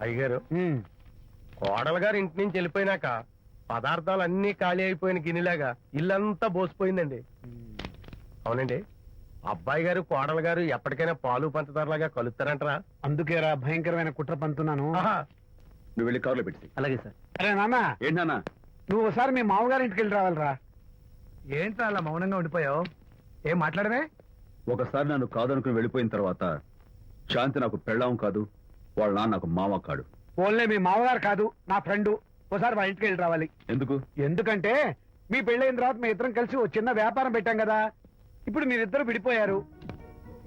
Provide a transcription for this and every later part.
అయ్యగారు కోడలు గారు ఇంటి నుంచి వెళ్ళిపోయినాక పదార్థాలు అన్ని ఖాళీ అయిపోయిన గిన్నెలాగా ఇల్లంతా బోసిపోయిందండి. అవునండి, అబ్బాయి గారు కోడలు గారు ఎప్పటికైనా పాలు పంచదారలాగా కలుస్తారంటరా? అందుకేరా భయంకరమైన కుట్ర పంతున్నాను. నువ్వు వెళ్ళి కారులో పెట్టి. అలాగే సార్. అరే నాన్న, ఏంటన్నా? నువ్వు ఒకసారి మీ మామగారి ఇంటికి వెళ్ళి రావాలిరా. ఏంట్రా అలా మౌనంగా ఉండిపోయావు? ఏం మాట్లాడమే? ఒకసారి నన్ను కాదనుకుని వెళ్ళిపోయిన తర్వాత శాంతి నాకు పెళ్ళాం కాదు, వాళ్ళ నాన్న నాకు మామ కాడు. ఓన్లే మీ మామగారు కాదు, నా ఫ్రెండ్. ఒకసారి మా ఇంటికి వెళ్ళి రావాలి. ఎందుకు? ఎందుకంటే మీ పెళ్ళైన తర్వాత మీ ఇద్దరం కలిసి ఓ చిన్న వ్యాపారం పెట్టాం కదా. ఇప్పుడు మీరిద్దరు విడిపోయారు,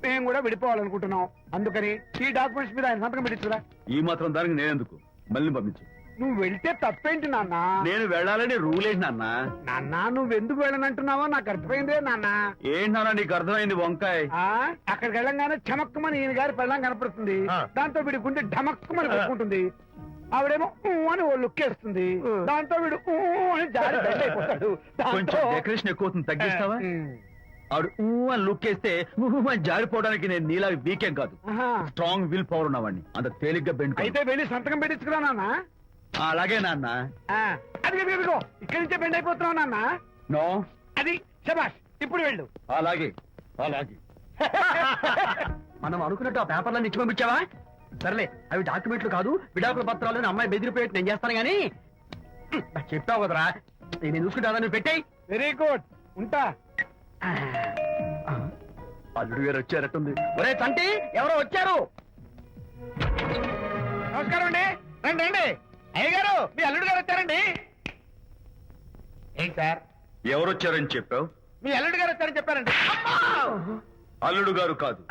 మేము కూడా విడిపోవాలనుకుంటున్నాం. అందుకని ఈ డాక్యుమెంట్స్ మీద ఆయన సంతకం పెట్టించురా. ఈ మాత్రం దానికి నేనెందుకు? మళ్ళీ పంపించు. నువ్వు వెళ్తే తప్పేంటి నాన్న? నేను వెళ్ళాలని రూల్ ఏంటి నాన్న? నాన్న, నువ్వెందుకు వెళ్ళనంటున్నావో నాకు అర్థమైందే నాన్న. ఏంటి నాన్న నీకు అర్థమైంది వంకాయ? అక్కడికి వెళ్ళంగానే చమక్కుమని ఈయన గారి పెళ్ళం కనపడుతుంది. దాంతో వీడి గుండె ఢమక్కుమని పెట్టుకుంటుంది. ఆవిడేమో అని ఓ లుక్ వేస్తుంది. దాంతో వీడు అని జారి బెడ్ అయిపోతాడు. కొంచెం డెకరేషన్ ఎక్కువ అవుతుంది, తగ్గిస్తావా? ఆవిడ అని లుక్ వేస్తే అని జారిపోవడానికి నేను నీలా వీకేం కాదు, స్ట్రాంగ్ విల్ పవర్ ఉన్నవాడిని. అంత తేలిగ్గా బెండ్ అయితే వెళ్ళి సంతకం పెట్టించుకురా నాన్న. అలాగే నాన్న. అది ఇదిగో ఇక్కడి నుంచే బెండ్ అయిపోతున్నావు నాన్న. నో, అది శబాష్. ఇప్పుడు వెళ్ళు. అలాగే అలాగే. మనం అనుకున్నట్టు ఆ పేపర్లను ఇచ్చి పంపించావా? సర్లే, అవి డాక్యుమెంట్లు కాదు, విడాకుల పత్రాలు. అమ్మాయి బెదిరిపోయేట్టు నేను చేస్తాను గానీ చెప్పావు కదరా, నేను చూసుకుంటా. నువ్వు పెట్టాయి. వెరీ గుడ్, ఉంటా. అల్లుడు గారు వచ్చారట్టుంది. ఒరే తంటి, ఎవరో వచ్చారు. నమస్కారం అండి. రండి రండి. అయ్యగారు, మీ అల్లుడు గారు వచ్చారండి. ఏంటి సార్? ఎవరొచ్చారని చెప్పావు? మీ అల్లుడు గారు వచ్చారని చెప్పారండి. అల్లుడు గారు కాదు,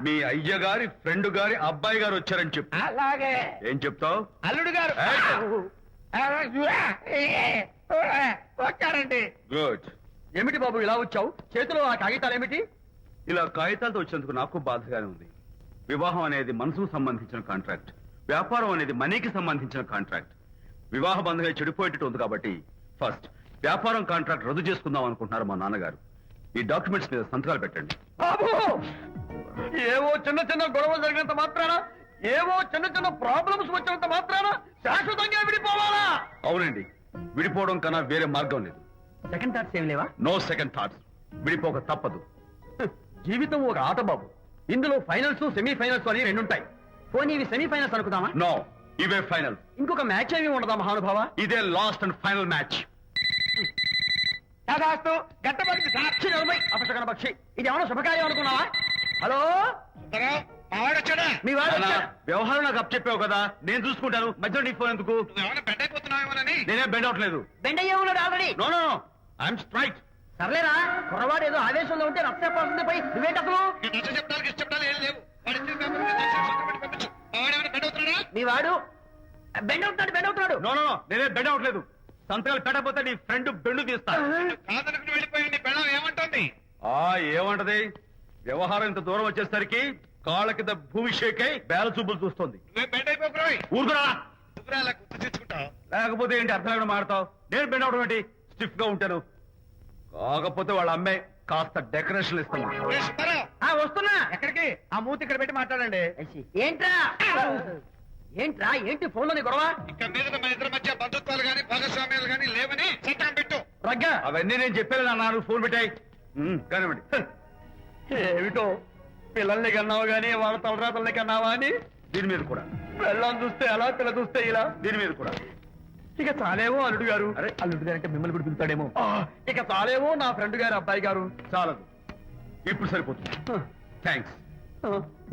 మీ అయ్య గారి ఫ్రెండ్ గారి అబ్బాయి గారు వచ్చారని చెప్పు. అలాగే. ఏం చెప్తావు? అల్లుడు గారు వచ్చారండి. గుడ్. ఏమిటి బాబు ఇలా వచ్చావు? చేతిలో ఆ కాగితాలు ఏమిటి? ఇలా కాగితాలతో వచ్చినందుకు నాకు బాధగానే ఉంది. వివాహం అనేది మనసుకు సంబంధించిన కాంట్రాక్ట్, వ్యాపారం అనేది మనీకి సంబంధించిన కాంట్రాక్ట్. వివాహ బంధంగా చెడిపోయేటట్టు ఉంది కాబట్టి ఫస్ట్ వ్యాపారం కాంట్రాక్ట్ రద్దు చేసుకుందాం అనుకుంటున్నారు మా నాన్నగారు. ఈ డాక్యుమెంట్స్ మీద సంతకాలు పెట్టండి. బాబు, ఏవో చిన్న చిన్న గొడవలు జరిగినంత మాత్రాన, ఏవో చిన్న చిన్న ప్రాబ్లమ్స్ వచ్చినంత మాత్రాన శాశ్వతంగా విడిపోవాలా? అవునండి, విడిపోవడం కన్నా వేరే మార్గం లేదు. సెకండ్ థాట్స్ ఏం లేవా? No second thoughts. విడిపోక తప్పదు. జీవితం ఒక ఆట బాబు. ఇందులో ఫైనల్స్, సెమీఫైనల్స్ అని రెండుంటాయి. పోనీ ఇవి సెమీఫైనల్స్ అనుకుందామా? నో, ఇవే ఫైనల్. ఇంకొక మ్యాచ్ ఏమి ఉండదా మహానుభావ? ఇదే లాస్ట్ అండ్ ఫైనల్ మ్యాచ్. గట్టబడి సాక్షి నలభై అపశకన పక్షి. ఇది ఏమన్నా శుభకార్యం అనుకున్నావా? హలో, మీ వాడు అన్నా, వచ్చాడా? వ్యవహారం నాకు అప్ చెప్పావు కదా, నేను చూసుకుంటాను. మధ్యలో నీ ఫోన్ ఎందుకు? బెడ్ అయిపోతున్నావేమోనని. నేనే బెండ్ అవట్లేదు. బెండ్ అయ్యే ఉన్నాడు already. No no no, I'm straight. సర్లేరా, కుర్రవాడు ఏదో ఆవేశంలో ఉంటే రక్తపోతుంది పోయి నువ్వేంటి అసలు? మీ వాడు బెండ్ అవుతున్నాడు, బెండ్ అవుతున్నాడు. నో నో నో, నేనే బెండ్ అవట్లేదు. సంతకాలు పెట్టకపోతే నీ ఫ్రెండ్ బెండు తీస్తా. ఏమంటుంది? ఏమంటది? వ్యవహారం ఇంత దూరం వచ్చేసరికి కాళ్ళ కింద భూమి షేక్ అయి బేల చూపులు చూస్తుంది. బెడ్ అయిపోయి ఊరుకురా. గుర్తు తెచ్చుకుంటావు. లేకపోతే ఏంటి అర్థం లేకుండా మాడతావు? నేను బెండ్ అవడం ఏంటి? స్టిఫ్ గా ఉంటాను. కాకపోతే వాళ్ళ అమ్మాయి కాస్త డెకరేషన్ ఇస్తాను. వస్తున్నా. ఎక్కడికి? ఆ మూతి ఇక్కడ పెట్టి మాట్లాడండి. ఏంట్రా ఏంట్రా ఏంటి ఫోన్ లోని గొడవ? ఇక్కడ మీద మన ఇద్దరి మధ్య బంధుత్వాలు గాని భాగస్వామ్యాలు గాని లేవని సంతకం పెట్టు. రగ్గా అవన్నీ నేను చెప్పాను నాన్న, ఫోన్ పెట్టాయి. కానివ్వండి. ఏమిటో పిల్లల్ని కన్నావు గానీ వాళ్ళ తలరాతల్ని కన్నావా అని. దీని మీద కూడా పిల్లల్ని చూస్తే అలా, పిల్ల చూస్తే ఇలా. దీని మీద కూడా ఇక చాలేమో అల్లుడు గారు. అరే, అల్లుడు గారు అంటే మిమ్మల్ని కూడా పిలుతాడేమో. ఇక చాలేమో నా ఫ్రెండ్ గారు అబ్బాయి గారు. చాలదు, ఇప్పుడు సరిపోతుంది. థ్యాంక్స్.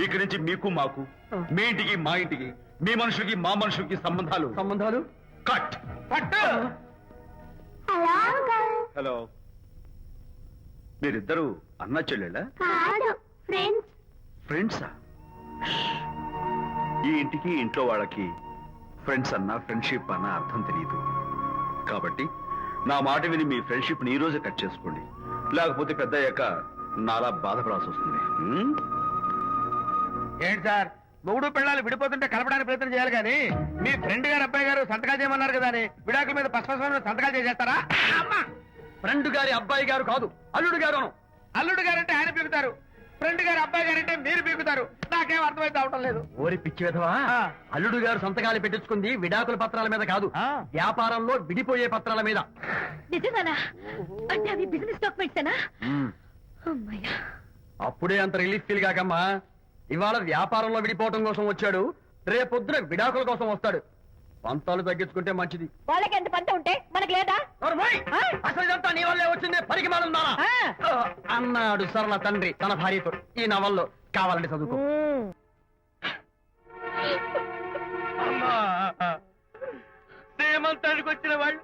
ఇక్కడి నుంచి మీకు మాకు, మీ ఇంటికి మా ఇంటికి, మీ మనుషులకి మా మనుషులకి సంబంధాలు కట్. హలో, మీరిద్దరు అన్నా చెల్లెళ్ళా? ఫ్రెండ్సా? ఈ ఇంటికి ఇంట్లో వాళ్ళకి ఫ్రెండ్స్ అన్నా ఫ్రెండ్షిప్ అన్నా అర్థం తెలియదు. కాబట్టి నా మాట విని మీ ఫ్రెండ్షిప్ ని ఈ రోజే కట్ చేసుకోండి, లేకపోతే పెద్ద అయ్యాక నాలా బాధపడాల్సి వస్తుంది. ఏంటి సార్, మొగుడు పిల్లలు విడిపోతుంటే కలపడానికి ప్రయత్నం చేయాలి కానీ మీ ఫ్రెండ్ గారు అబ్బాయి గారు సంతకాలు చేయమన్నారు కదా అని విడాకుల మీద పశ్చిమ సంతకాలు చేసేస్తారా? ఫ్రెండ్ గారి అబ్బాయి గారు కాదు, అల్లుడు గారు. అల్లుడు గారు అంటే ఆయన పిలుగుతారు, ఫ్రెండ్ గారు అబ్బాయి గారు అంటే మీరు పీకుతారు. నాకేం అర్థమైతే అవటం లేదు. ఓరి పిచ్చి విధవా, ఆ. అల్లుడు గారు సంతకాలు పెట్టించుకుంది విడాకుల పత్రాల మీద కాదు, ఆ. వ్యాపారంలో విడిపోయే పత్రాల మీద. నిజంగానా? అంటే అవి బిజినెస్ డాక్యుమెంట్సేనా? అమ్మయ్యా. అప్పుడే అంత రిలీఫ్ ఫీల్ కాకమ్మా. ఇవాళ వ్యాపారంలో విడిపోవటం కోసం వచ్చాడు, రేపొద్దున విడాకుల కోసం వస్తాడు. పంతాలు తగ్గించుకుంటే మంచిది. వాళ్ళకి ఎంత పంట ఉంటే మనకు లేదా? నోర్మోయ్! ఆ? అసలు ఇదంతా నీ వల్లే వచ్చింది, పనికి మానుందా ఆ. అన్నాడు సరళ తండ్రి తన భార్యతో. ఈ నవల్లో కావాలంటే చదువుకో. అమ్మా, సేమంతానికి వచ్చిన వాళ్ళు